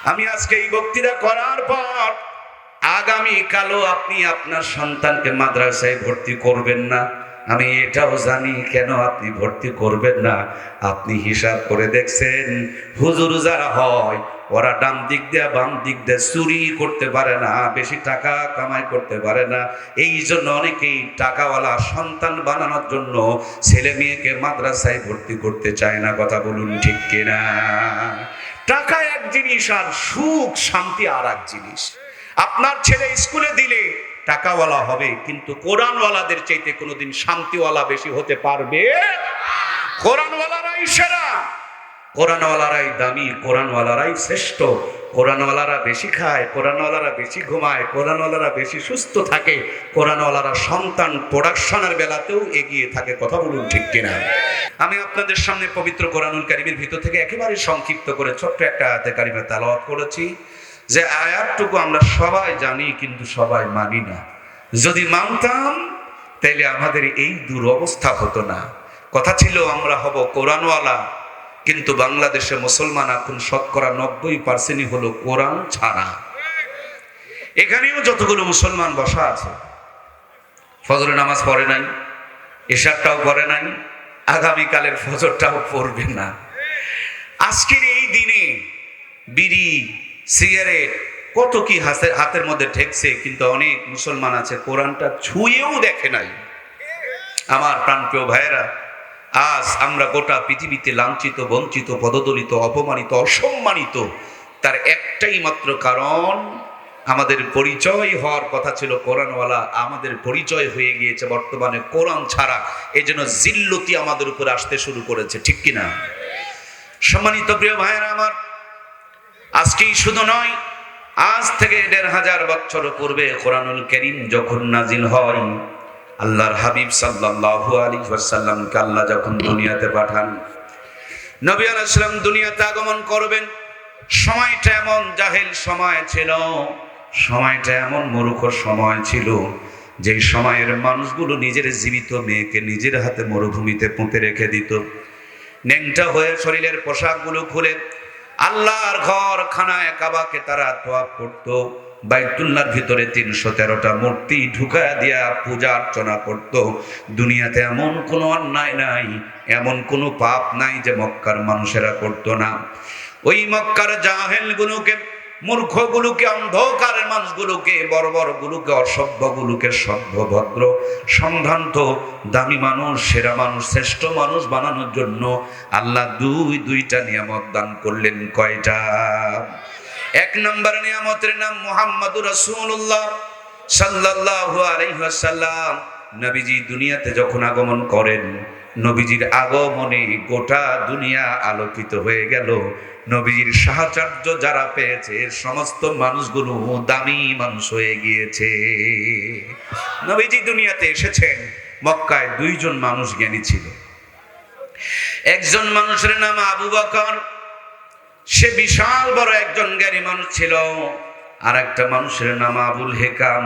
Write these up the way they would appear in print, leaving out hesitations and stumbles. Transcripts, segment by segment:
আমি আজকে এই বক্তৃতা করার পর আগামী কালও আপনি আপনার সন্তানকে মাদ্রাসায় ভর্তি করবেন না। আমি এটাও জানি কেন আপনি ভর্তি করবেন না। আপনি হিসাব করে দেখছেন, হুজুর যারা হয় ওরা ডান দিক দিয়ে বাম দিক দিয়ে চুরি করতে পারে না, বেশি টাকা কামাই করতে পারে না। এই জন্য অনেকেই টাকাওয়ালা সন্তান বানানোর জন্য ছেলে মেয়েকে মাদ্রাসায় ভর্তি করতে চায় না। কথা বলুন ঠিক কিনা? টাকা এক জিনিস আর সুখ শান্তি আর এক জিনিস। আপনার ছেলে স্কুলে দিলে টাকাওয়ালা হবে, কিন্তু কোরআনওয়ালাদের চাইতে কোনোদিন শান্তিওয়ালা বেশি হতে পারবে। কোরআনওয়ালারাই সেরা, কোরআনওয়ালারাই দামি, কোরআনওয়ালারাই শ্রেষ্ঠ। কোরআনওয়ালারা বেশি খায়, কোরআনওয়ালারা বেশি ঘুমায়, কোরআনওয়ালারা বেশি সুস্থ থাকে, কোরআনওয়ালারা সন্তান প্রোডাকশনের বেলাতেও এগিয়ে থাকে। কথা বলুন ঠিক কিনা? আমি আপনাদের সামনে পবিত্র কোরআনুল কারীমের ভিতর থেকে একেবারে সংক্ষিপ্ত করে ছোট্ট একটা আয়াতে কারিমা তেলাওয়াত করেছি, যে আয়াতটুকু আমরা সবাই জানি কিন্তু সবাই মানি না। যদি মানতাম তাইলে আমাদের এই দুরবস্থা হতো না। কথা ছিল আমরা হব কোরআনওয়ালা, কিন্তু বাংলাদেশে মুসলমান এখন শতকরা 90% হলো কোরআন ছাড়া। এখানেও যতগুলো মুসলমান বসা আছে, ফজরের নামাজ পড়ে নাই, এশারটাও পড়ে নাই, আগামীকালের ফজরটাও পড়বে না। আজকের এই দিনে বিড়ি সিগারেট কত কি হাতের মধ্যে ঠেকছে, কিন্তু অনেক মুসলমান আছে কোরআনটা ছুঁয়েও দেখে নাই। আমার প্রাণপ্রিয় ভাইয়েরা, আজ আমরা গোটা পৃথিবীতে লাঞ্ছিত, বঞ্চিত, পদদলিত, অপমানিত, অসম্মানিত। তার একটাই মাত্র কারণ, আমাদের পরিচয় হওয়ার কথা ছিল কোরআনওয়ালা, আমাদের পরিচয় হয়ে গিয়েছে বর্তমানে কোরআন ছাড়া। এই জন্য জিল্লতি আমাদের উপরে আসতে শুরু করেছে। ঠিক কিনা? সম্মানিত প্রিয় ভাইয়েরা আমার, আজকেই শুধু নয়, আজ থেকে ১৫০০ বছর পূর্বে কোরআনুল কারীম যখন নাজিল হয়, আল্লাহর হাবিব সাল্লাল্লাহু আলাইহি ওয়াসাল্লামকে আল্লাহ যখন দুনিয়াতে পাঠান, নবী আলাইহিস সালাম দুনিয়াতে আগমন করবেন, সময়টা এমন জাহেল সময় ছিল, সময়টা এমন মূর্খ সময় ছিল, যে সময়ের মানুষগুলো নিজের জীবিত মেয়েকে নিজের হাতে মরুভূমিতে পুঁতে রেখে দিত। ন্যাংটা হয়ে শরীরের পোশাকগুলো খুলে আল্লাহর ঘর খানায় কাবাকে তারা তোয়াফ করত। বাইতুল্লাহর ভিতরে ৩১৩টা মূর্তি ঢুকায়া দিয়া পূজা অর্চনা করত। দুনিয়াতে এমন কোনো অন্যায় নাই, এমন কোনো পাপ নাই যে মক্কার মানুষেরা করত না। ওই মক্কার জাহেলগুলোকে, মূর্খগুলোকে, অন্ধকারের মানুষগুলোকে, বর্বরগুলোকে, অসভ্যগুলোকে সভ্য, ভদ্র, সম্ভ্রান্ত, দামি মানুষ, সেরা মানুষ, শ্রেষ্ঠ মানুষ বানানোর জন্য আল্লাহ দুইটা নিয়ামত দান করলেন। কয়টা? এক নম্বর নিয়ামতের নাম মুহাম্মাদুর রাসূলুল্লাহ সাল্লাল্লাহু আলাইহি ওয়াসাল্লাম। নবীজি দুনিয়াতে যখন আগমন করেন, নবীজির আগমনে গোটা দুনিয়া আলোকিত হয়ে গেল। নবীজির সাহচর্য যারা পেয়েছে, সমস্ত মানুষগুলো দামি মানুষ হয়ে গিয়েছে। নবীজি দুনিয়াতে এসেছেন, মক্কায় 2 জন মানুষ জ্ঞানী ছিল। একজন মানুষের নাম আবু বকর, সে বিশাল বড় একজন জ্ঞানী মানুষ ছিল। আর একটা মানুষের নাম আবুল হেকাম,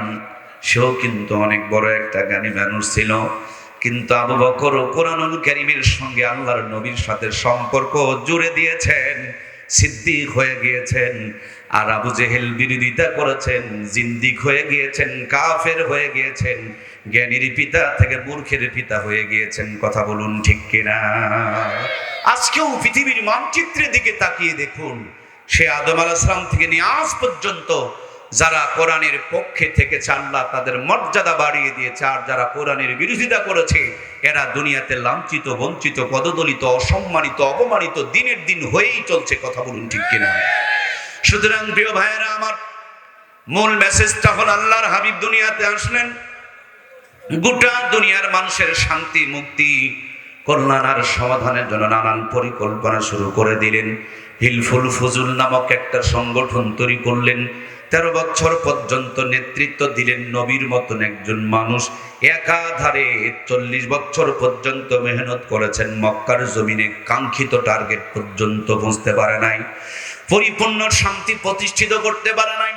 সেও কিন্তু অনেক বড় একটা জ্ঞানী মানুষ ছিল। কিন্তু আবু বকর কোরআনুল কারীমের সঙ্গে আল্লাহর নবীর সাথে সম্পর্ক জুড়ে দিয়েছেন, সিদ্দিক হয়ে গিয়েছেন। আর আবু জেহেল বিরোধিতা করেছেন, জিন্দিক হয়ে গিয়েছেন, কাফের হয়ে গিয়েছেন, জ্ঞানীর পিতা থেকে মূর্খের পিতা হয়ে গিয়েছেন। কথা বলুন ঠিক কিনা? আজকেও পৃথিবীর মানচিত্রের দিকে তাকিয়ে দেখুন, সে আদম আলাইহিস সালাম থেকে নিয়ে আজ পর্যন্ত যারা কোরআনের পক্ষে থেকেছে, আল্লাহ তাদের মর্যাদা বাড়িয়ে দিয়েছে। আর যারা কোরআনের বিরোধিতা করেছে, এরা দুনিয়াতে লাঞ্ছিত, বঞ্চিত, পদদলিত, অসম্মানিত, অপমানিত দিনের দিন হয়েই চলছে। কথা বলুন ঠিক কিনা? সুতরাং প্রিয় ভাইয়েরা আমার, মূল মেসেজটা হল, আল্লাহর হাবিব দুনিয়াতে আসলেন, গোটা দুনিয়ার মানুষের শান্তি, মুক্তি, কল্যাণ আর সমাধানের জন্য নানান পরিকল্পনা শুরু করে দিলেন। হিলফুল ফুজুল নামক একটা সংগঠন তৈরি করলেন। 13 বছর পর্যন্ত নেতৃত্ব দিলেন নবীর মতন একজন মানুষ। একাধারে 40 বছর পর্যন্ত মেহনত করেছেন, মক্কার জমিনে কাঙ্ক্ষিত টার্গেট পর্যন্ত পৌঁছতে পারে নাই, পরিপূর্ণ শান্তি প্রতিষ্ঠিত করতে পারে নাই,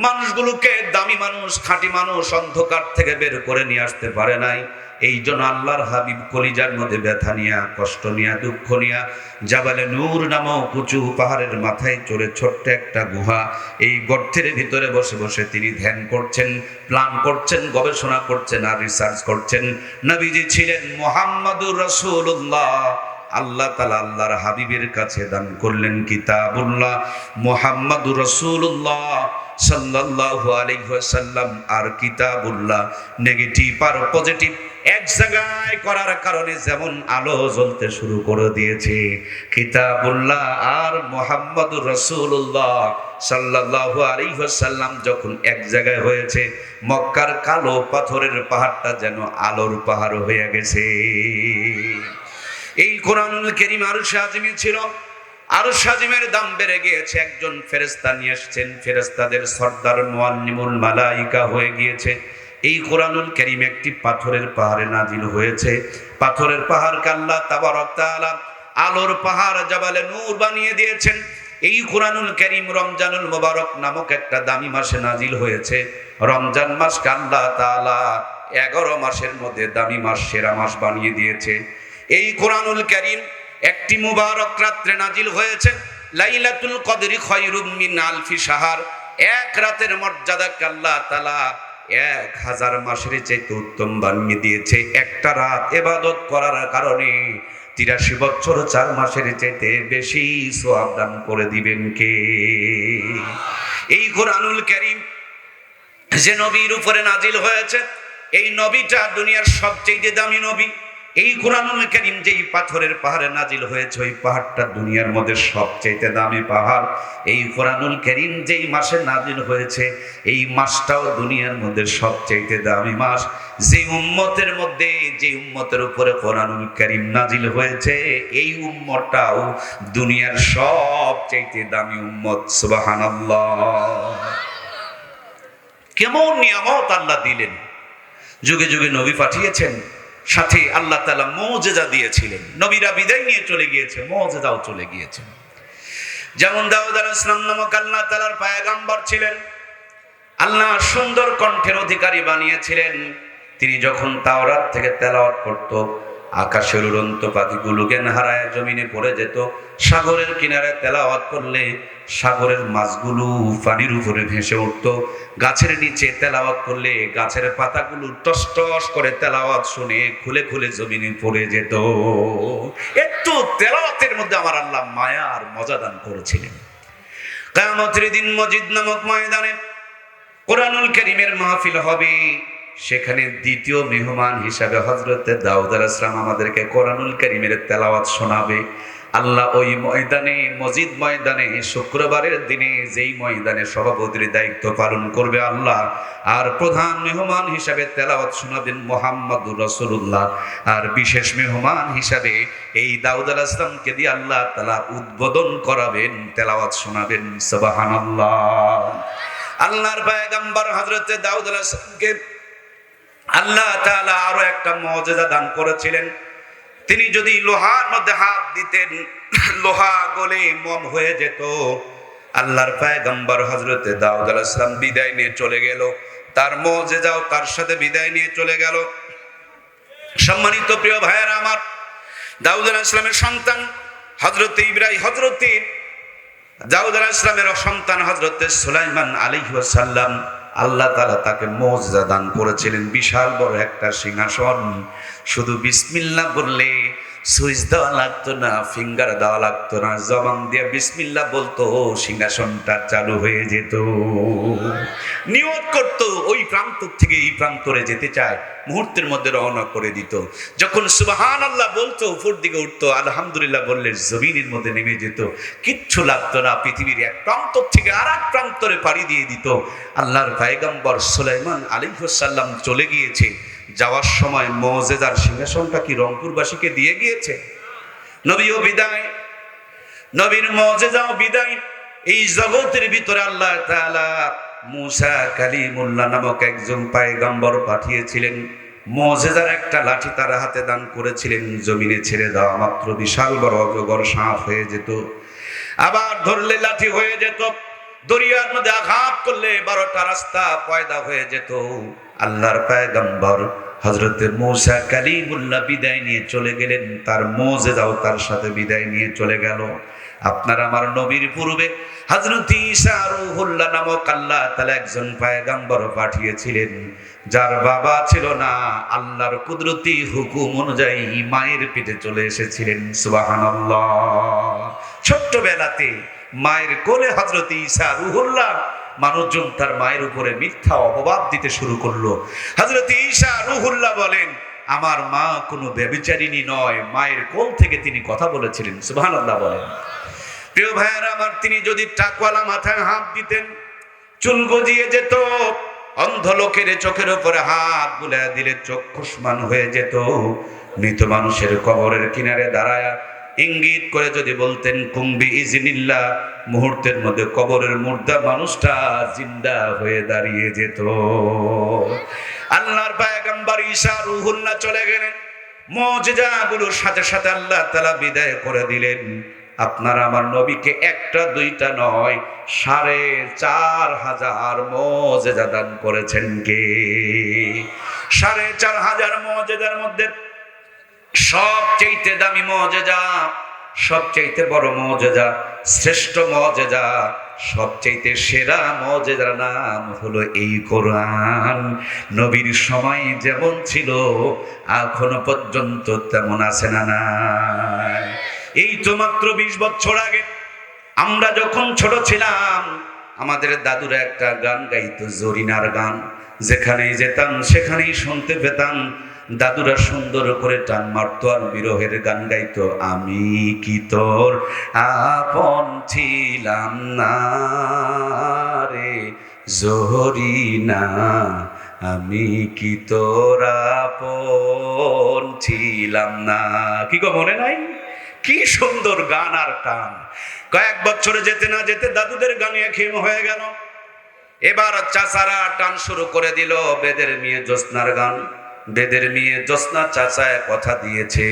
মানুষগুলোকে, দামি মানুষ, খাঁটি মানুষ অন্ধকার থেকে বের করে নিয়ে আসতে পারে নাই। এই জন্য আল্লাহর হাবিব কলিজার মধ্যে ব্যথা নিয়া, কষ্ট নিয়া, দুঃখ নিয়া জাবালে নূর নামক উঁচু পাহাড়ের মাথায় চড়ে ছোট্ট একটা গুহা, এই গর্তের ভিতরে বসে বসে তিনি ধ্যান করছেন, প্ল্যান করছেন, গবেষণা করছেন আর রিসার্চ করছেন। নবীজি ছিলেন মুহাম্মাদুর রাসূলুল্লাহ। আল্লাহ তাআলা আল্লাহর হাবিবের কাছে দান করলেন কিতাবুল্লাহ মুহাম্মাদুর রাসূলুল্লাহ সাল্লাল্লাহু আলাইহি ওয়াসাল্লাম। আর কিতাবুল্লাহ নেগেটিভ আর পজিটিভ এক জায়গায় করার কারণে যেমন আলো জ্বলতে শুরু করে দিয়েছে, কিতাবুল্লাহ আর মুহাম্মাদুর রাসূলুল্লাহ সাল্লাল্লাহু আলাইহি ওয়াসাল্লাম যখন এক জায়গায় হয়েছে, মক্কার কালো পাথরের পাহাড়টা যেন আলোর পাহাড় হয়ে গেছে। এই কোরআনুল কারীম আরশ আজিমে ছিল, আরশ আজিমের দাম বেড়ে গিয়েছে। একজন ফেরেশতা নিয়ে এসেছেন, ফেরেশতাদের সর্দার মুআল্লিমুল মালাইকা হয়ে গিয়েছে। এই কোরআনুল কারীম একটি পাথরের পাহাড়ে নাজিল হয়েছে। পাথরের পাহাড়কে আল্লাহ তাবারক তাআলা আলোর পাহাড় জাবালে নূর বানিয়ে দিয়েছেন। এই কোরআনুল কারীম রমজানুল মুবারক নামক একটা দামি মাসে নাজিল হয়েছে। রমজান মাসকে আল্লাহ তাআলা 11 মাসের মধ্যে দামি মাস, সেরা মাস বানিয়ে দিয়েছে। এই কোরআনুল কারীম একটি মুবারক রাত্রে নাজিল হয়েছে। লাইলাতুল কদরি খায়রুম মিন আলফি শাহর। এক রাতের মর্যাদাকে আল্লাহ তাআলা 1000 মাসের চাইতে উত্তম বানিয়ে দিয়েছে। একটা রাত ইবাদত করার কারণে 83 বছর 4 মাসের চাইতে বেশি সওয়াব দান করে দিবেন কে? এই কোরআনুল কারীম যে নবীর উপরে নাজিল হয়েছে, এই নবীটা দুনিয়ার সবচেয়ে দামি নবী। এই কোরআনুল কারীম যেই পাথরের পাহাড়ে নাজিল হয়েছে, ওই পাহাড়টা দুনিয়ার মধ্যে সবচেয়ে দামি পাহাড়। এই কোরআনুল কারীম যেই মাসে নাজিল হয়েছে, এই মাসটাও দুনিয়ার মধ্যে সবচেয়ে দামি মাস। যে উম্মতের মধ্যে, যে উম্মতের উপরে কোরআনুল কারীম নাজিল হয়েছে, এই উম্মতটাও দুনিয়ার সবচেয়ে দামি উম্মত। সুবহানাল্লাহ! কেমন নিয়ামত আল্লাহ দিলেন! যুগে যুগে নবী পাঠিয়েছেন, সাথে আল্লাহ তাআলা মুজিজা দিয়েছিলেন। নবীরা বিদায় নিয়ে চলে গিয়েছে, মুজিজাও চলে গিয়েছে। যেমন দাউদ আলাইহিস সালাম নামক আল্লাহ তাআলার পয়গম্বর ছিলেন, আল্লাহ সুন্দর কণ্ঠের অধিকারী বানিয়েছিলেন। তিনি যখন তাওরাত থেকে তেলাওয়াত করত, আকাশের উড়ন্ত পাখিগুলো জ্ঞান হারায় জমিনে পড়ে যেত। সাগরের কিনারে তেলাওয়াত করলে সাগরের মাছগুলো পানির উপরে ভেসে উঠত। গাছের নিচে তেলাওয়াত করলে গাছের পাতাগুলো টস টস করে তেলাওয়াত শুনে খুলে খুলে জমিনে পড়ে যেত। একটু তেলাওয়াতের মধ্যে আমার আল্লাহ মায়া আর মজা দান করেছিলেন। কিয়ামতের দিন মসজিদ নামক ময়দানে কোরআনুল কারীমের মাহফিল হবে। সেখানে দ্বিতীয় মেহমান হিসাবে হযরতে দাউদ আলাইহিস সালাম আমাদেরকে কোরআনুল কারীমের তেলাওয়াত শোনাবে। আল্লাহ ওই ময়দানে, মসজিদ ময়দানে, শুক্রবারের দিনে যেই ময়দানে সভাপতির দায়িত্ব পালন করবে আল্লাহ, আর প্রধান মেহমান হিসাবে তেলাওয়াত শোনাবেন মুহাম্মাদুর রাসূলুল্লাহ, আর বিশেষ মেহমান হিসাবে এই দাউদ আলাইহিস সালামকে দিয়ে আল্লাহ তাআলা উদ্বোধন করাবেন, তেলাওয়াত শোনাবেন। সুবহানাল্লাহ! আল্লাহর পয়গম্বর হযরতে দাউদ আলাইহিস সালামকে আল্লাহ তাআলা আরো একটা মুজিজা দান করেছিলেন। তিনি যদি লোহার মধ্যে হাত দিতেন, লোহা গলে মোম হয়ে যেত। আল্লাহর পয়গম্বর হযরতে দাউদ আলাইহিস সালাম বিদায় নিয়ে চলে গেল, তার মুজিজাও তার সাথে বিদায় নিয়ে চলে গেল। সম্মানিত প্রিয় ভাইয়েরা আমার, দাউদ আলাইহিস সালামের সন্তান হযরতে ইব্রাহিম, হযরতে দাউদ আলাইহিস সালামের সন্তান হযরতে সুলাইমান আলাইহিস সালাম, আল্লাহ তাআলা তাকে মুজিজা দান করেছিলেন, বিশাল বড় একটা সিংহাসন। শুধু বিসমিল্লাহ বললে সুইচ দেওয়া লাগতো না, ফিঙ্গার দেওয়া লাগতো না, জবান দিয়ে বিসমিল্লাহ বলতো, সিংহাসনটা চালু হয়ে যেত। নিয়ত করতো ওই প্রান্ত থেকে এই প্রান্তরে যেতে চায়, মুহূর্তের মধ্যে রওনা করে দিত। যখন সুবহানাল্লাহ বলতো উপর দিকে উঠতো, আলহামদুলিল্লাহ বললে জমিনের মধ্যে নেমে যেত। কিচ্ছু লাগতো না, পৃথিবীর এক প্রান্ত থেকে আর এক প্রান্তরে পাড়ি দিয়ে দিত। আল্লাহর পয়গম্বর সুলাইমান আলাইহিস সালাম চলে গিয়েছে, যাওয়ার সময় মুজিজার সিংহাসনটা কি রংপুরবাসীকে দিয়ে গিয়েছে? নবীও বিদায়, নবীর মুজিজাও বিদায়। এই জগতের ভিতরে আল্লাহ তাআলা মুসা কালিমুল্লাহ নামক একজন পয়গম্বর পাঠিয়েছিলেন। মুজিজার একটা লাঠি তার হাতে দান করেছিলেন, জমিনে ছেড়ে দেওয়া মাত্র বিশাল বড় অজগর সাপ হয়ে যেত, আবার ধরলে লাঠি হয়ে যেত, দরিয়ার মধ্যে আঘাত করলে 12টা রাস্তা পয়দা হয়ে যেত। আল্লাহর পয়গম্বর হযরতে মূসা কালিমুল্লাহ বিদায় নিয়ে চলে গেলেন, তার মুজিজাও তার সাথে বিদায় নিয়ে চলে গেল। আপনার আমার নবীর পূর্বে হযরত ঈসা রূহুল্লাহ নামক আল্লাহ তাআলা একজন পয়গম্বর পাঠিয়েছিলেন, যার বাবা ছিল না, আল্লাহর কুদরতি হুকুম অনুযায়ী মায়ের পেটে চলে এসেছিলেন। সুবহানাল্লাহ। ছোট্টবেলাতে মায়ের কোলে হযরত ঈসা রূহুল্লাহ, মানুষজন তার মায়ের উপরে মিথ্যা অপবাদ দিতে শুরু করলো। হযরত ঈসা রূহুল্লাহ বলেন, আমার মা কোনো ব্যভিচারিণী নয়, মায়ের কোল থেকে তিনি কথা বলেছিলেন। সুবহানাল্লাহ বলেন। প্রিয় ভাইয়েরা আমার, তিনি যদি টাকওয়ালা মাথায় হাত দিতেন, চুল গজিয়ে যেত, অন্ধ লোকের চোখের উপরে হাত বুলায় দিলে চক্ষুষ্মান হয়ে যেত। মৃত মানুষের কবরের কিনারে দাঁড়ায়া ইঙ্গিত করে যদি বলতেন কুম্বি ইজনিল্লাহ, মুহূর্তের মধ্যে কবরের মুর্দা মানুষটা জিন্দা হয়ে দাঁড়িয়ে যেত। আল্লাহর পয়গম্বর ঈসা রূহুল্লাহ চলে গেলেন, মুজিজাগুলোর সাথে সাথে আল্লাহ তাআলা বিদায় করে দিলেন। আপনার আমার নবীকে একটা দুইটা নয়, ৪,৫০০ মুজিজা দান করেছেন কে? ৪,৫০০ মুজিজার মধ্যে সবচেয়ে দামি মুজিজা, সবচেয়ে বড় মুজিজা, শ্রেষ্ঠ মুজিজা, সবচেয়ে সেরা মুজিজার নাম হলো এই কোরআন। নবীর সময় যেমন ছিল এখনো পর্যন্ত তেমন আছে না নাই? এই তো মাত্র ২০ বছর আগে আমরা যখন ছোট ছিলাম, আমাদের দাদুরা একটা গান গাইতো, জরিনার গান। যেখানেই যেতাম সেখানেই শুনতে পেতাম দাদুরা সুন্দর করে টান মারতো আর বিরহের গান গাইতো। আমি কি তোর আপন ছিলাম না রে জরিনা, আমি কি তোর আপন ছিলাম না। কি গো মনে নাই? কি সুন্দর গান আর টান। কয়েক বছরে যেতে না যেতে দাদুদের গানে খেম হয়ে গেল। এবার চাচারা টান শুরু করে দিল বেদের মেয়ে জ্যোৎস্নার গান। বেদের মেয়ে জ্যোৎস্না চাচায় কথা দিয়েছে,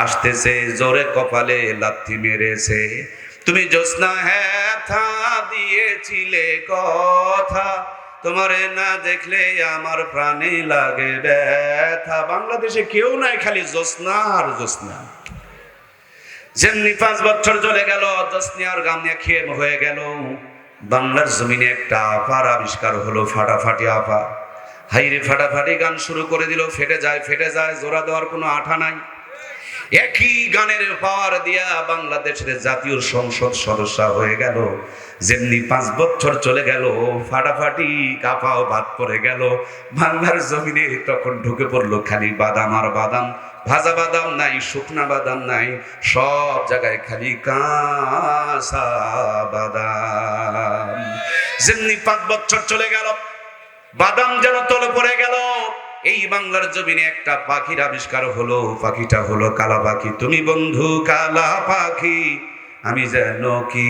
আসতেছে জোরে কপালে লাথি মেরেছে। তুমি জ্যোৎস্না হ্যাথা দিয়েছিলে কথা, তোমারে না দেখলে আমার প্রাণে লাগে ব্যথা। বাংলাদেশে কেউ নাই, খালি জ্যোৎস্না আর জ্যোৎস্না। যেমনি ৫ বছর চলে গেল, জ্যোৎস্নার গান নিয়ে খেম হয়ে গেল। বাংলার জমিনে একটা আপার আবিষ্কার হলো, ফাটাফাটি আপা। হাইরে ফাটাফাটি গান শুরু করে দিল, ফেটে যায় ফেটে যায়, জোড়া দেওয়ার কোনো আঠা নাই। একই গানের পাওয়ার দিয়া বাংলাদেশের জাতীয় সংসদ সদস্য হয়ে গেল। যেমনি ৫ বছর চলে গেল, ফাটাফাটি কাপাও বাদ পড়ে গেল। বাংলার জমিনে তখন ঢুকে পড়লো খালি বাদাম আর বাদাম। ভাজা বাদাম নাই, শুকনা বাদাম নাই, সব জায়গায় খালি কাঁচা বাদাম। যেমনি ৫ বছর চলে গেল, বাদাম যেন তলে পড়ে গেল। এই বাংলার জমিনে একটা পাখির আবিষ্কার হলো, পাখিটা হলো কালা পাখি। তুমি বন্ধু কালা পাখি, আমি যেন কি।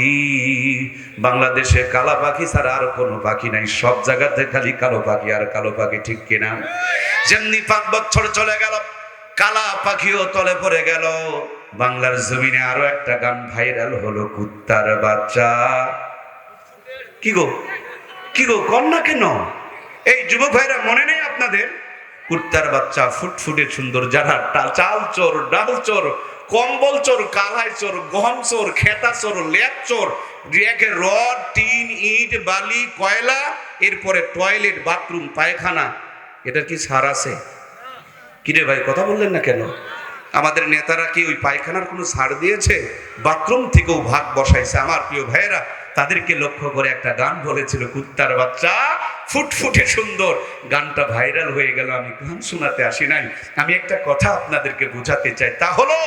বাংলাদেশে কালা পাখি ছাড়া আর কোনো পাখি নাই, সব জায়গাতে খালি কালো পাখি আর কালো পাখি, ঠিক কিনা? যেমনি ৫ বছর চলে গেল, কালা পাখিও তলে পড়ে গেল। বাংলার জমিনে আরো একটা গান ভাইরাল হলো, কুত্তার বাচ্চা। কি গো কি গো কন্যা কেন? এই যুবক ভাইরা মনে নেই আপনাদের? কুত্তার বাচ্চা, ফুটফুটে সুন্দর, যারা চাল চোর, ডাল চোর, কম্বল চোর, কালাই চোর, গহম চোর, খেতা চোর, ল্যাপ চোর, রড, টিন, ইট, বালি, কয়লা, এরপরে টয়লেট, বাথরুম, পায়খানা। এটার কি ছাড় আছে? কিরে ভাই কথা বললেন না কেন? আমাদের নেতারা কি ওই পায়খানার কোনো ছাড় দিয়েছে? বাথরুম থেকেও ভাগ বসাইছে। আমার প্রিয় ভাইয়েরা, তাদেরকে লক্ষ্য করে একটা গান বলেছিল, কুত্তার বাচ্চা ফুটফুটে সুন্দর। গানটা ভাইরাল হয়ে গেল। আমি গান শোনাতে আসি নাই, আমি একটা কথা আপনাদেরকে বোঝাতে চাই। তা হলো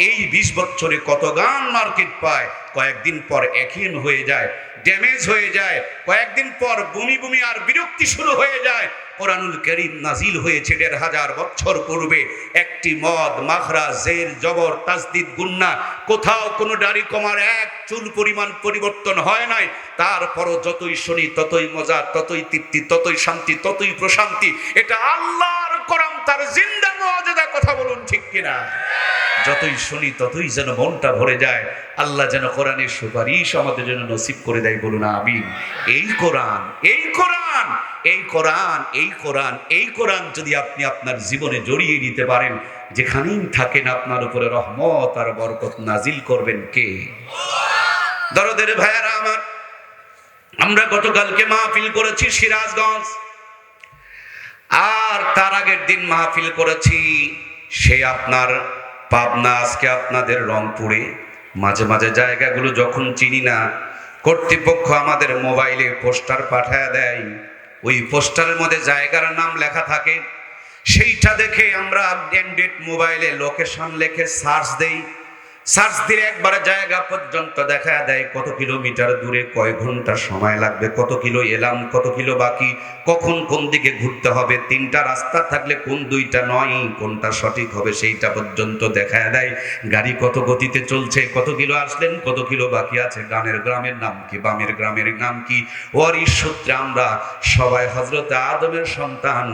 এই ২০ বছরে কত গান মার্কেট পায়, কয়েকদিন পর একঘেয়েমি হয়ে যায়, ড্যামেজ হয়ে যায়, কয়েকদিন পর বমি বমি আর বিরক্তি শুরু হয়ে যায়। কোরআনুল কারীম নাজিল হয়েছে ১৫০০ বছর পূর্বে। একটি মদ, মাখরা, জের, জবর, তাসদিদ, গুন্না, কোথাও কোনো দাড়ি কমার এক চুল পরিমাণ পরিবর্তন হয় নাই। তারপরও যতই শুনি ততই মজা, ততই তৃপ্তি, ততই শান্তি, ততই প্রশান্তি। এটা আল্লাহর কোরআন, তার জিন্দা মুআজিজা। কথা বলুন ঠিক কিনা? যতই শুনি ততই যেন মনটা ভরে যায়। আল্লাহ যেন কোরআনের সুপারিশ আমাদের জন্য নসিব করে দেয়, বলুন আমিন। এই কোরআন, এই কোরআন, এই কোরআন, এই কোরআন, এই কোরআন যদি আপনি আপনার জীবনে জড়িয়ে নিতে পারেন, যেখানেই থাকেন আপনার উপরে রহমত আর বরকত নাজিল করবেন কে? দরদের ভাইয়ারা আমার, আমরা গতকালকে মাহফিল করেছি সিরাজগঞ্জ, আর তার আগের দিন মাহফিল করেছি সে আপনার পাবনা, আজকে আপনাদের রংপুরে। মাঝে মাঝে জায়গাগুলো যখন চিনি না, কর্তৃপক্ষ আমাদের মোবাইলে পোস্টার পাঠায় দেয়, ওই পোস্টারের মধ্যে জায়গার নাম লেখা থাকে, সেইটা দেখে আমরা অ্যান্ড্রয়েড মোবাইলে লোকেশন লিখে সার্চ দেই। সার্চ দিলে একবারে জায়গা পর্যন্ত দেখা দেয়, কত কিলোমিটার দূরে, কয় ঘন্টা সময় লাগবে, কত কিলো এলাম, কত কিলো বাকি, কখন কোন দিকে ঘুরতে হবে, তিনটা রাস্তা থাকলে কোন দুইটা নয়, কোনটা সঠিক হবে সেইটা পর্যন্ত দেখা দেয়। গাড়ি কত গতিতে চলছে, কত কিলো আসলেন, কত কিলো বাকি আছে, ডানের গ্রামের নাম কি, বামের গ্রামের নাম কি। ওর সূত্রে আমরা সবাই হযরত আদমের সন্তান,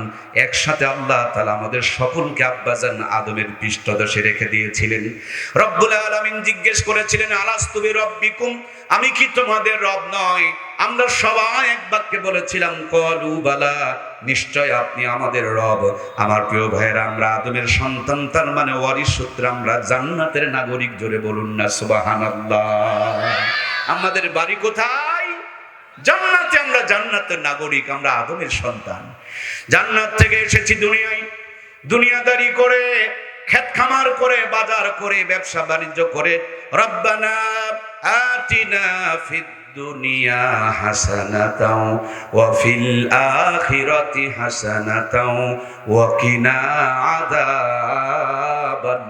একসাথে আল্লাহ তাআলা আমাদের সকলকে আব্বাজান আদমের পৃষ্ঠদেশে রেখে দিয়েছিলেন। রব্বুল আলামিন জিজ্ঞেস করেছিলেন, আলাস্তু বিরাব্বিকুম, আমি কি তোমাদের রব নয়? আমরা সবাই এক বাক্যে বলেছিলাম, ক্বালু বালা, নিশ্চয় আপনি আমাদের রব। আমার প্রিয় ভাইয়েরা, আমরা আদমের সন্তান, তার মানে ওয়ারিস সূত্রে আমরা জান্নাতের নাগরিক। জোরে বলুন না সুবহানাল্লাহ। আমাদের বাড়ি কোথায়? জান্নাতে। আমরা জান্নাতের নাগরিক, আমরা আদমের সন্তান। জান্নাত থেকে এসেছি দুনিয়ায়, দুনিয়াদারি করে, খেত খামার করে, বাজার করে, ব্যবসা বাণিজ্য করে। রব্বানা আতিনা ফিদ দুনিয়া হাসানাতাও ওয়া ফিল আখিরাতি হাসানাতাও ওয়া কিনা আযাবান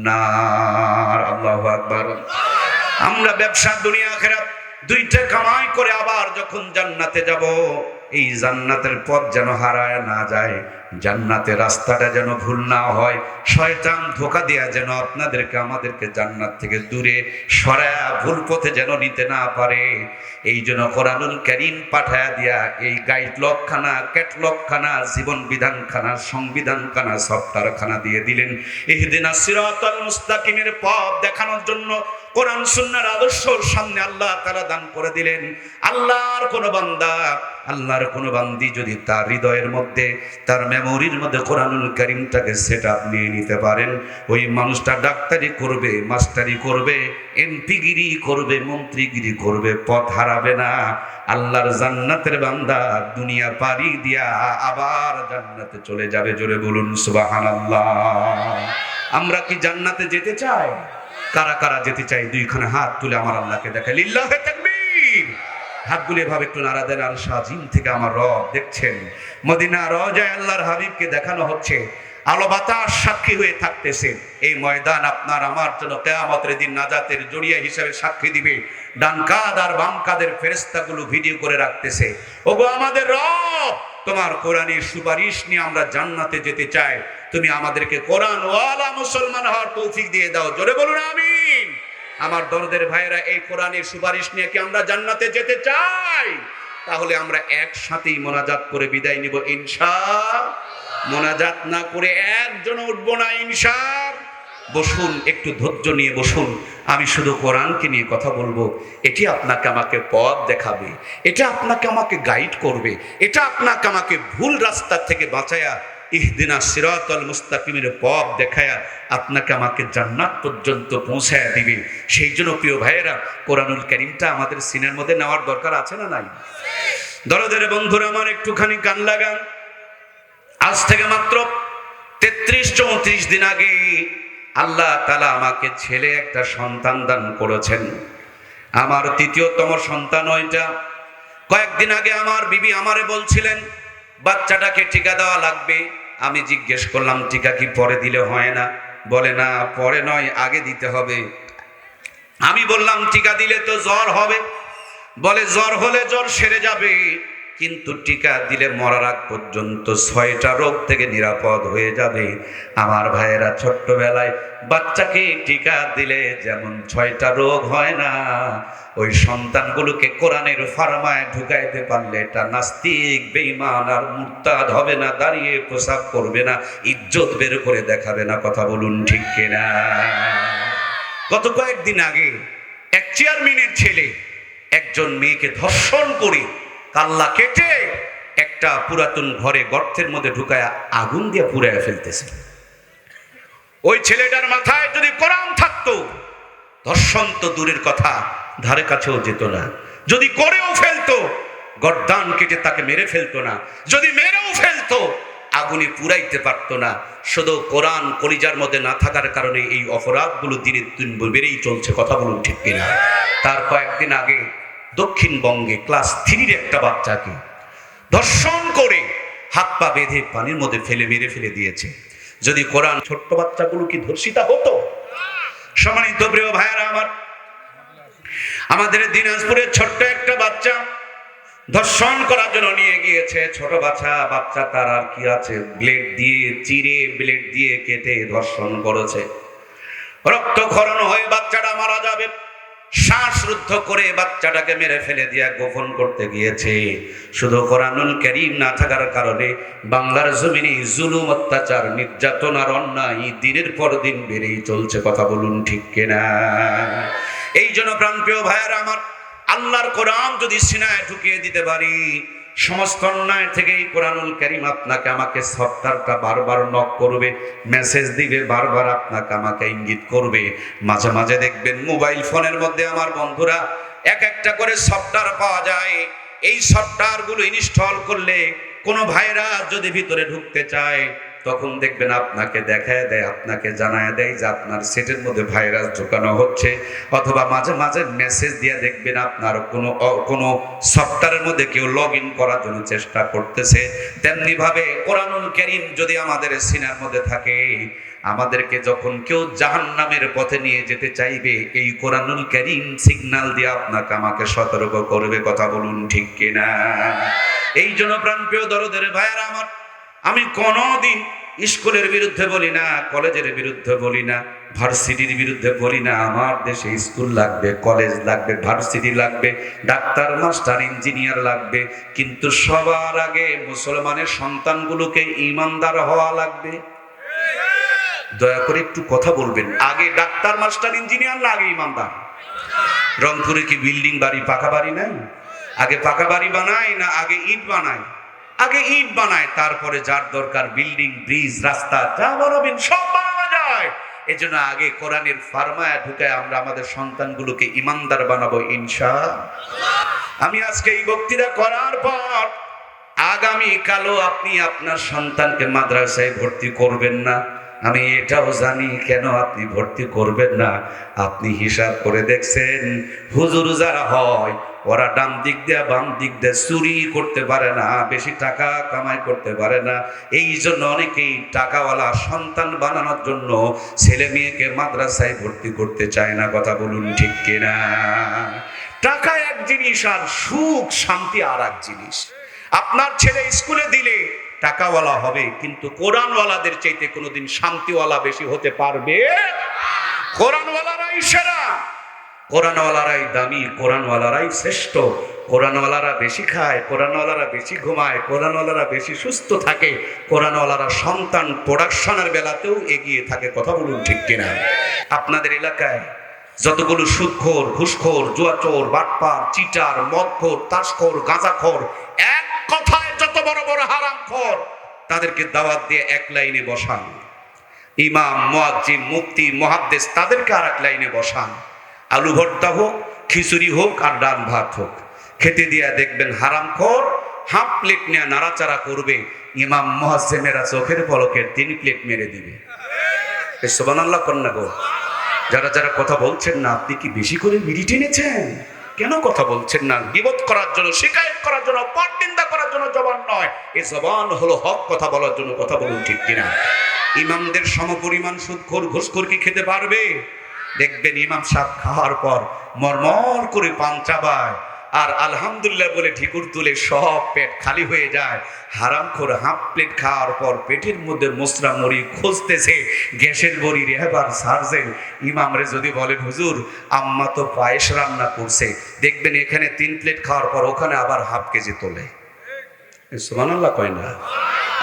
নার। আল্লাহু আকবার। আমরা ব্যবসা, দুনিয়া, আখিরাত দুইটা কামাই করে আবার যখন জান্নাতে যাব, এই জান্নাতের পথ যেন হারায় না যায়, জান্নাতের রাস্তাটা যেন ভুল না হয়, শয়তান ধোঁকা দেয়া যেন আপনাদেরকে আমাদেরকে জান্নাত থেকে দূরে সরায়া ভুল পথে যেন নিতে না পারে। এই জন্য কোরআনুল কারীম পাঠায়া দিয়া এই গাইডলকখানা, ক্যাটলগখানা, জীবন বিধানখানা, সংবিধানখানা, সফটওয়্যারখানা দিয়ে দিলেন। ইহদিনাস সিরাতাল মুস্তাকিমের পথ দেখানোর জন্য কোরআন সুন্নাহর আদর্শ সামনে আল্লাহ তাআলা দান করে দিলেন। আল্লাহর কোন বান্দা, আল্লাহর কোন বান্দি যদি তার হৃদয়ের মধ্যে, তার মেমোরির মধ্যে কোরআনুল কারীমটাকে সেটআপ নিয়ে নিতে পারেন, ওই মানুষটা ডাক্তারি করবে, মাস্টারি করবে, এমপিগিরি করবে, মন্ত্রীগিরি করবে, পথ হারাবে না। আল্লাহর জান্নাতের বান্দা দুনিয়া পারি দিয়া আবার জান্নাতে চলে যাবে। জোরে বলুন সুবহানাল্লাহ। আমরা কি জান্নাতে যেতে চাই? কারা কারা যেতে চাই? দুইখানে হাত তুলে আমার আল্লাহকে দেখা। লিল্লাহে তাকবীর। হাতগুলো এভাবে একটু নাড়া দেন। আর শাহজিম থেকে আমার রব দেখছেন, মদিনা রওজায় আল্লাহর হাবিবকে দেখানো হচ্ছে, আলো বাতাস সাক্ষী হয়ে থাকতেছে। এই ময়দান আপনার আমার জন্য কিয়ামতের দিন নাজাতের জড়িয়া হিসেবে সাক্ষী দিবে। ডান কাঁধ আর বাম কাঁধের ফেরেশতাগুলো ভিডিও করে রাখতেছে। ওগো আমাদের রব, তোমার কোরআনের সুপারিশ নিয়ে আমরা জান্নাতে যেতে চাই, তুমি আমাদেরকে কোরআন ওয়ালা মুসলমান হওয়ার তৌফিক দিয়ে দাও। জোরে বলুন আমিন। আমার দরদের ভাইয়েরা, এই কোরআনের সুপারিশ নিয়ে কি আমরা জান্নাতে যেতে চাই? তাহলে আমরা একসাথেই মোনাজাত করে বিদায় নিব ইনশাআল্লাহ। মোনাজাত না করে একজন উঠবো না ইনশাআল্লাহ। বসুন, একটু ধৈর্য নিয়ে বসুন। আমি শুধু কোরআনকে নিয়ে কথা বলবো। এটি আপনাকে আমাকে পথ দেখাবে, এটা আপনাকে আমাকে গাইড করবে, এটা আপনাকে আমাকে ভুল রাস্তা থেকে বাঁচায়া ইহদিনাস সিরাতাল মুস্তাকিমের পথ দেখায়া আপনাকে আমাকে জান্নাত পর্যন্ত পৌঁছায়া দিবে। সেই জন্য প্রিয় ভাইয়েরা, কোরআনুল কারীমটা আমাদের সিনার মধ্যে নেওয়ার দরকার আছে না নাই? দরদের বন্ধুরা আমার, একটুখানি কান লাগান। আজ থেকে মাত্র 33-34 দিন আগে আল্লাহ তাআলা আমাকে ছেলে একটা সন্তান দান করেছেন। আমার তৃতীয়তম সন্তান ওইটা। কয়েকদিন আগে আমার বিবি আমারে বলছিলেন বাচ্চাটাকে টিকা দেওয়া লাগবে। আমি জিজ্ঞেস করলাম, টিকা কি পরে দিলে হয় না? বলে না, পরে নয়, আগে দিতে হবে। আমি বললাম, টিকা দিলে তো জ্বর হবে। বলে জ্বর হলে জ্বর সেরে যাবে, কিন্তু টিকা দিলে মরার আগ পর্যন্ত 6টা রোগ থেকে নিরাপদ হয়ে যাবে। আমার ভাইয়েরা, ছোট্টবেলায় বাচ্চাকে টিকা দিলে যেমন 6টা রোগ হয় না, ওই সন্তানগুলোকে কোরআনের ফার্মায় ঢুকাইতে পারলে এটা নাস্তিক, বেঈমান আর মুরতাদ হবে না, দাঁড়িয়ে প্রসাব করবে না, ইজ্জত বের করে দেখাবে না। কথা বলুন ঠিক কিনা? গত কয়েকদিন আগে এক চেয়ারম্যানের ছেলে একজন মেয়েকে ধর্ষণ করে কাল্লা কেটে একটা পুরাতন ঘরে গর্তের মধ্যে ঢুকায় আগুন দিয়ে পুড়ায় ফেলতেছে। ওই ছেলেটার মাথায় যদি কোরআন থাকতো, ধর্ষণ তো দূরের কথা, ধারে কাছেও যেত না। যদি করেও ফেলতো, গর্দান কেটে তাকে মেরে ফেলতো না। যদি মেরেও ফেলতো, আগুনে পুড়াইতে পারতো না। শুধু কোরআন কলিজার মধ্যে না থাকার কারণে এই অপরাধগুলো দিনে দিন বেড়েই চলছে। কথা বলুন ঠিক কিনা? তার কয়েকদিন আগে দক্ষিণবঙ্গে ক্লাস 3-র একটা বাচ্চাকে ধর্ষণ করে হাত পা বেঁধে পানির মধ্যে ফেলে মেরে ফেলে দিয়েছে। যদি কোরআন, ছোট্ট বাচ্চাগুলো কি ধর্ষিতা হতো? সম্মানিত প্রিয় ভাইয়েরা আমার, আমাদের দিনাজপুরের ছোট্ট একটা বাচ্চা ধর্ষণ করার জন্য নিয়ে গিয়েছে। ছোট বাচ্চা তার আর কি আছে, ব্লেড দিয়ে চিরে, ব্লেড দিয়ে কেটে ধর্ষণ করেছে। রক্তক্ষরণ হয়ে বাচ্চাটা মারা যাবে, শ্বাসরুদ্ধ করে বাচ্চাটাকে মেরে ফেলে দিয়া গোপন করতে গিয়েছে। শুধু কোরআনুল কারীম না থাকার কারণে বাংলার জমিনে জুলুম, অত্যাচার, নির্যাতন আর অন্যায় দিনের পর দিন বেড়েই চলছে। কথা বলুন ঠিক কিনা? এই জন্য প্রাণপ্রিয় ভাইয়েরা আমার, আল্লাহর কোরআন যদি সিনায় ঢুকিয়ে দিতে পারি, সমস্ত অন্যায় থেকে এই কোরআনুল কারীম আপনাকে আমাকে সফটওয়্যারটা বারবার নক করবে, মেসেজ দিবে, বারবার আপনাকে আমাকে ইঙ্গিত করবে। মাঝে মাঝে দেখবেন মোবাইল ফোনের মধ্যে আমার বন্ধুরা এক একটা করে সফটওয়্যার পাওয়া যায়। এই সফটওয়্যারগুলো ইনস্টল করলে কোনো ভাইরাস যদি ভিতরে ঢুকতে চায়, তখন দেখবেন আপনাকে দেখায় দেয়, আপনাকে জানায় দেয় যে আপনার সেটের মধ্যে ভাইরাস ঢোকানো হচ্ছে। অথবা মাঝে মাঝে মেসেজ দিয়ে দেখবেন আপনার কোনো সফটওয়্যারের মধ্যে কেউ লগ ইন করার জন্য চেষ্টা করতেছে। তেমনিভাবে কোরআনুল কারীম যদি আমাদের সিনার মধ্যে থাকে, আমাদেরকে যখন কেউ জাহান্নামের পথে নিয়ে যেতে চাইবে, এই কোরআনুল কারীম সিগন্যাল দিয়ে আপনাকে আমাকে সতর্ক করবে। কথা বলুন ঠিক কিনা? এই জন্য প্রাণপ্রিয় দরদের ভাইয়ারা আমার, আমি কোনোদিন স্কুলের বিরুদ্ধে বলি না, কলেজের বিরুদ্ধে বলি না, ভার্সিটির বিরুদ্ধে বলি না। আমার দেশে স্কুল লাগবে, কলেজ লাগবে, ভার্সিটি লাগবে, ডাক্তার, মাস্টার, ইঞ্জিনিয়ার লাগবে, কিন্তু সবার আগে মুসলমানের সন্তানগুলোকে ইমানদার হওয়া লাগবে। দয়া করে একটু কথা বলবেন, আগে ডাক্তার, মাস্টার, ইঞ্জিনিয়ার না আগে ইমানদার? রংপুরে কি বিল্ডিং বাড়ি, পাকা বাড়ি নাই? আগে পাকা বাড়ি বানায় না আগে ইট বানায়? আগে ইট বানায়, তারপরে যার দরকার বিল্ডিং, ব্রিজ, রাস্তা যা বানাবেন সব বানানো যায়। এজন্য আগে কোরআনের ফার্মায় ঢুকায় আমরা আমাদের সন্তানগুলোকে ইমানদার বানাবো ইনশাআল্লাহ। আমি আজকে এই বক্তৃতা করার পর আগামী কালও আপনি আপনার সন্তানকে মাদ্রাসায় ভর্তি করবেন না, আমি এটাও জানি কেন আপনি ভর্তি করবেন না। আপনি হিসাব করে দেখছেন, হুজুর যারা হয় ওরা ডান দিক দিয়ে বাম দিক দিয়ে চুরি করতে পারে না, বেশি টাকা কামাই করতে পারে না। এই জন্য অনেকেই টাকাওয়ালা সন্তান বানানোর জন্য ছেলে মেয়েকে মাদ্রাসায় ভর্তি করতে চায় না। কথা বলুন ঠিক কিনা? টাকা এক জিনিস আর সুখ শান্তি আর এক জিনিস। আপনার ছেলে স্কুলে দিলে টাকাওয়ালা হবে, কিন্তু কোরআনওয়ালাদের চাইতে কোনোদিন শান্তিওয়ালা বেশি হতে পারবে? কোরআনওয়ালারাই সেরা, কোরআনওয়ালারাই দামি, কোরআনওয়ালারাই শ্রেষ্ঠ। কোরআনওয়ালারা বেশি খায়, কোরআনওয়ালারা বেশি ঘুমায়, কোরআনওয়ালারা বেশি সুস্থ থাকে, কোরআনওয়ালারা সন্তান প্রোডাকশনের বেলাতেও এগিয়ে থাকে। কথা বলুন ঠিক কিনা? আপনাদের এলাকায় যতগুলো সুদখোর, ঘুষখোর, জুয়াচোর, বাটপার, চিটার, মদখোর, তাসখোর, গাঁজাখোর, এক কথায় যত বড় বড় হারামখোর, তাদেরকে দাওয়াত দিয়ে এক লাইনে বসান। ইমাম, মুয়াজ্জিম, মুফতি, মুহাদ্দিস তাদেরকে আর এক লাইনে বসান। আলু ভর্তা হোক, খিচুড়ি হোক আর ডাল ভাত হোক, খেতে দিয়া দেখবেন হারামখোর হাফ প্লেট নিয়ে নাড়াচাড়া করবে, ইমাম মুয়াজ্জিমেরা চোখের পলকে 3 প্লেট মেরে দিবে। সুবহানাল্লাহ কন্যা গো। যারা যারা কথা বলছেন না, আপনি কি বেশি করে বিড়ি টেনেছেন? কেন কথা বলছেন না? গীবত করার জন্য, শিকায়েত করার জন্য, পরনিন্দা করার জন্য জবান নয়, এই জবান হলো হক কথা বলার জন্য। কথা বলুন ঠিক কিনা? ইমামদের সমপরিমাণ সুদখোর, ঘুষখোর কি খেতে পারবে? দেখবেন ইমাম সাহেব খাওয়ার পর মরমর করে পান চাবায়, আর আলহামদুলিল্লাহ বলে ঢিকুর তুলে সব পেট খালি হয়ে যায়। হারামখোর হাফ প্লেট খাওয়ার পর পেটের মধ্যে মশলা মুড়ি খুঁজতেছে, গ্যাসের বড়ি রেহাবার সার্জেন ইমামরে যদি বলেন হুজুর আম্মা তো পায়েস রান্না করছে, দেখবেন এখানে 3 প্লেট খাওয়ার পর ওখানে আবার হাফ কেজি তোলে। সুবহানাল্লাহ কয় না?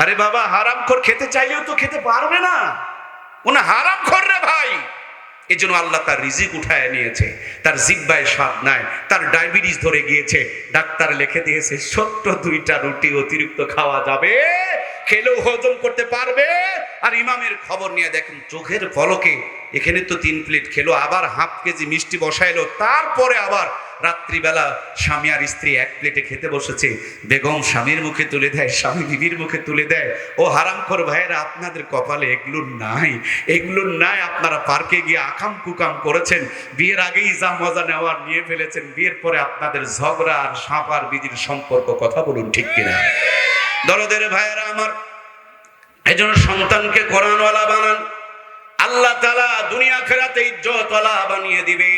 আরে বাবা, হারামখোর খেতে চাইলেও তো খেতে পারবে না, ওনা হারামখোর রে ভাই। এই জন্য আল্লাহ তার রিজিক উঠায় নিয়েছে, তার জিহ্বায় স্বাদ নাই, তার ডায়াবেটিস ধরে গিয়েছে, ডাক্তার লিখে দিয়েছে ছোট্ট 2টা রুটি অতিরিক্ত খাওয়া যাবে, খেলেও হজম করতে পারবে। আর ইমামের খবর নিয়ে দেখেন চোখের পলকে এখানে তো 3 প্লেট খেলো, আবার হাফ কেজি মিষ্টি বসাইলো, তারপরে আবার রাত্রিবেলা স্বামী আর স্ত্রী 1 প্লেটে খেতে বসেছে। বেগম স্বামীর মুখে তুলে দেয়, স্বামী বিবির মুখে তুলে দেয়। ও হারামখোর ভাইয়েরা, আপনাদের কপালে এগুলো নাই, এগুলো নাই। আপনারা পার্কে গিয়ে আকাম কুকাম করেছেন, বিয়ের আগেই যা মজা নেওয়ার নিয়ে ফেলেছেন, বিয়ের পরে আপনাদের ঝগড়া আর সাপ আর বিজির সম্পর্ক। কথা বলুন ঠিক কিনা? দরদের ভাইয়েরা আমার, এই জন্য সন্তানকে কোরআনওয়ালা বানান, আল্লাহ তাআলা দুনিয়া আখিরাতে ইজ্জতওয়ালা বানিয়ে দিবে।